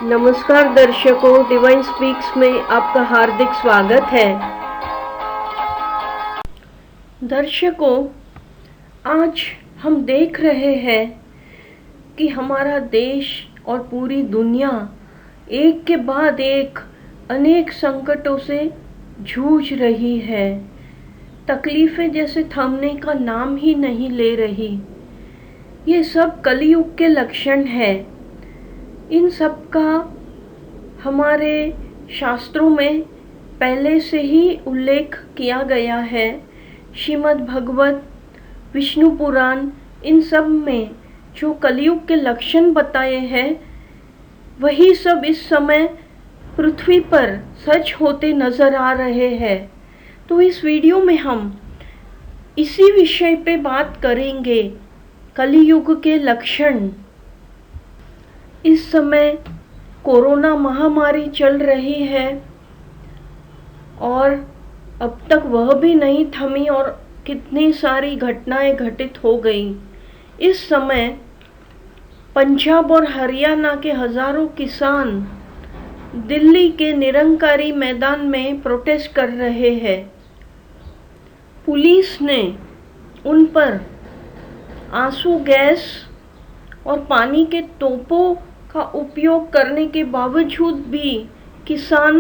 नमस्कार दर्शकों, divine speaks में आपका हार्दिक स्वागत है। दर्शकों, आज हम देख रहे हैं कि हमारा देश और पूरी दुनिया एक के बाद एक अनेक संकटों से जूझ रही है। तकलीफें जैसे थमने का नाम ही नहीं ले रही। ये सब कलयुग के लक्षण है। इन सब का हमारे शास्त्रों में पहले से ही उल्लेख किया गया है। श्रीमद् भगवत, विष्णु पुराण, इन सब में जो कलयुग के लक्षण बताए हैं वही सब इस समय पृथ्वी पर सच होते नजर आ रहे हैं। तो इस वीडियो में हम इसी विषय पे बात करेंगे, कलयुग के लक्षण। इस समय कोरोना महामारी चल रही है और अब तक वह भी नहीं थमी और कितनी सारी घटनाएं घटित हो गई। इस समय पंजाब और हरियाणा के हजारों किसान दिल्ली के निरंकारी मैदान में प्रोटेस्ट कर रहे हैं। पुलिस ने उन पर आंसू गैस और पानी के तोपों का उपयोग करने के बावजूद भी किसान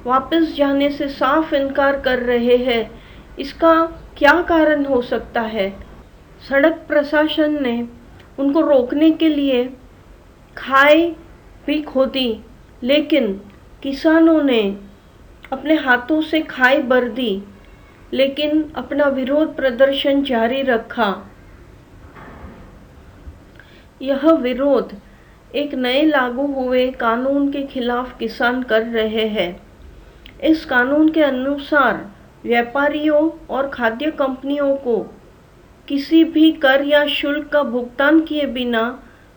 वापस जाने से साफ इनकार कर रहे हैं। इसका क्या कारण हो सकता है? सड़क प्रशासन ने उनको रोकने के लिए खाई भी खोदी, लेकिन किसानों ने अपने हाथों से खाई भर दी, लेकिन अपना विरोध प्रदर्शन जारी रखा। यह विरोध एक नए लागू हुए कानून के खिलाफ किसान कर रहे हैं। इस कानून के अनुसार व्यापारियों और खाद्य कंपनियों को किसी भी कर या शुल्क का भुगतान किए बिना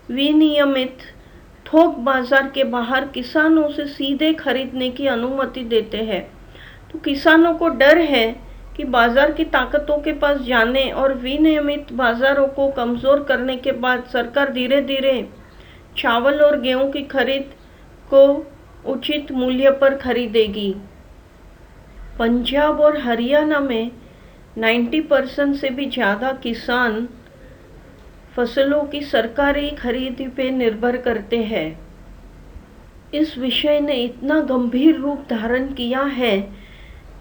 विनियमित थोक बाजार के बाहर किसानों से सीधे खरीदने की अनुमति देते हैं। तो किसानों को डर है कि बाजार की ताकतों के पास जाने और विनियमित बाजारों को कमजोर करने के बाद सरकार धीरे धीरे चावल और गेहूं की खरीद को उचित मूल्य पर खरीदेगी। पंजाब और हरियाणा में 90% से भी ज़्यादा किसान फसलों की सरकारी खरीद पे निर्भर करते हैं। इस विषय ने इतना गंभीर रूप धारण किया है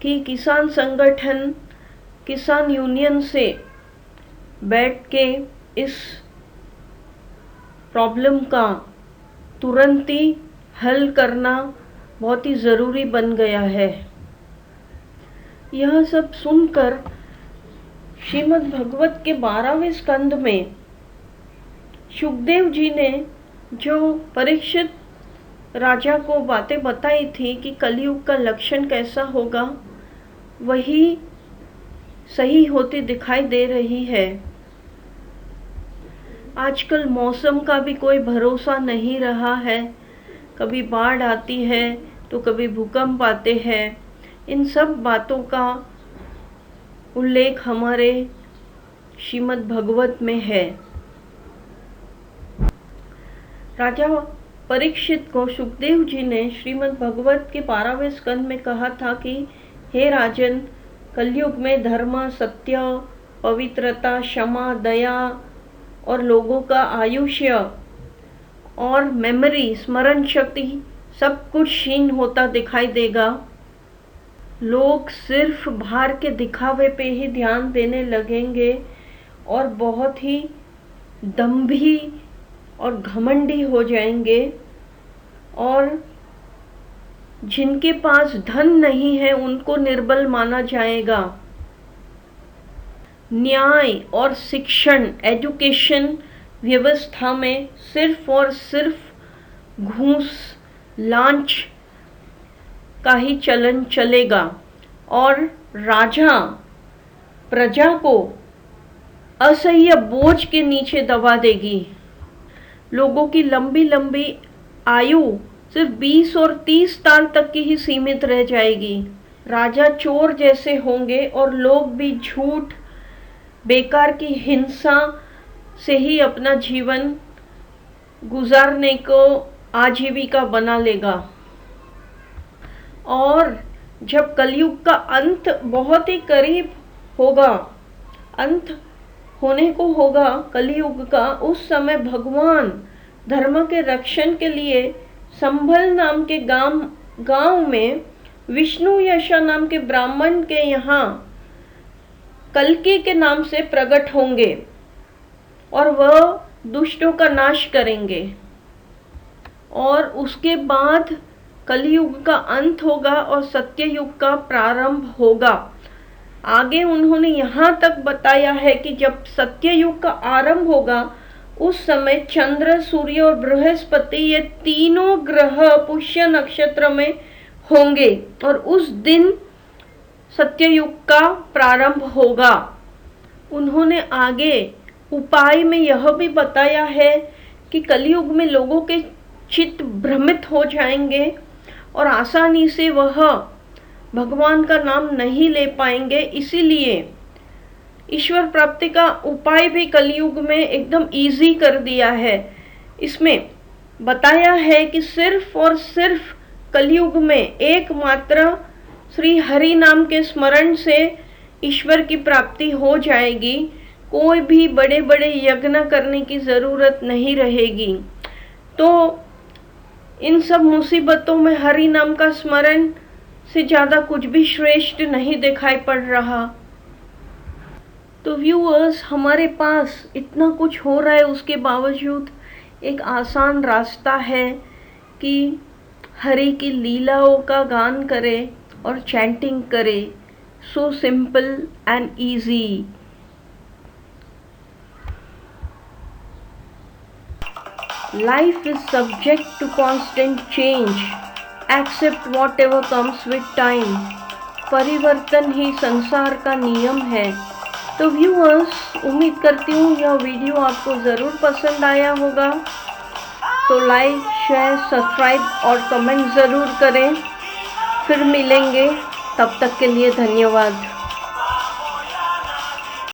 कि किसान संगठन किसान यूनियन से बैठ के इस प्रॉब्लम का तुरंत ही हल करना बहुत ही ज़रूरी बन गया है। यह सब सुनकर श्रीमद् भगवत के 12वें स्कंद में शुकदेव जी ने जो परीक्षित राजा को बातें बताई थी कि कलयुग का लक्षण कैसा होगा, वही सही होती दिखाई दे रही है। आजकल मौसम का भी कोई भरोसा नहीं रहा है। कभी बाढ़ आती है तो कभी भूकंप आते हैं। इन सब बातों का उल्लेख हमारे श्रीमद् भगवत में है। राजा परीक्षित को शुकदेव जी ने श्रीमद् भगवत के 12वें स्कंद में कहा था कि हे राजन, कलयुग में धर्म, सत्य, पवित्रता, क्षमा, दया और लोगों का आयुष्य और मेमोरी, स्मरण शक्ति सब कुछ क्षीण होता दिखाई देगा। लोग सिर्फ बाहर के दिखावे पे ही ध्यान देने लगेंगे और बहुत ही दंभी और घमंडी हो जाएंगे, और जिनके पास धन नहीं है उनको निर्बल माना जाएगा। न्याय और शिक्षण, एजुकेशन व्यवस्था में सिर्फ और सिर्फ घूस, लांच का ही चलन चलेगा और राजा प्रजा को असह्य बोझ के नीचे दबा देगी। लोगों की लंबी लंबी आयु सिर्फ 20 और 30 साल तक की ही सीमित रह जाएगी। राजा चोर जैसे होंगे और लोग भी झूठ, बेकार की हिंसा से ही अपना जीवन गुजारने को आजीविका बना लेगा। और जब कलयुग का अंत बहुत ही करीब होगा, अंत होने को होगा कलयुग का, उस समय भगवान धर्म के रक्षण के लिए संभल नाम के गांव में विष्णु यशा नाम के ब्राह्मण के यहाँ कल्कि के नाम से प्रकट होंगे और वह दुष्टों का नाश करेंगे। और उसके बाद कलयुग का अंत होगा और सत्ययुग का प्रारंभ होगा। आगे उन्होंने यहाँ तक बताया है कि जब सत्ययुग का आरंभ होगा उस समय चंद्र, सूर्य और बृहस्पति ये तीनों ग्रह पुष्य नक्षत्र में होंगे और उस दिन सत्ययुग का प्रारंभ होगा। उन्होंने आगे उपाय में यह भी बताया है कि कलयुग में लोगों के चित्त भ्रमित हो जाएंगे और आसानी से वह भगवान का नाम नहीं ले पाएंगे। इसीलिए ईश्वर प्राप्ति का उपाय भी कलयुग में एकदम इजी कर दिया है। इसमें बताया है कि सिर्फ और सिर्फ कलयुग में एकमात्र श्री हरि नाम के स्मरण से ईश्वर की प्राप्ति हो जाएगी। कोई भी बड़े बड़े यज्ञ करने की ज़रूरत नहीं रहेगी। तो इन सब मुसीबतों में हरि नाम का स्मरण से ज़्यादा कुछ भी श्रेष्ठ नहीं दिखाई पड़ रहा। तो व्यूअर्स, हमारे पास इतना कुछ हो रहा है, उसके बावजूद एक आसान रास्ता है कि हरि की लीलाओं का गान करें और चैंटिंग करें। So simple and easy. Life is subject to constant change. Accept whatever comes with time. परिवर्तन ही संसार का नियम है। तो व्यूअर्स, उम्मीद करती हूँ यह वीडियो आपको ज़रूर पसंद आया होगा। तो लाइक, शेयर, सब्सक्राइब और कमेंट ज़रूर करें। फिर मिलेंगे, तब तक के लिए धन्यवाद।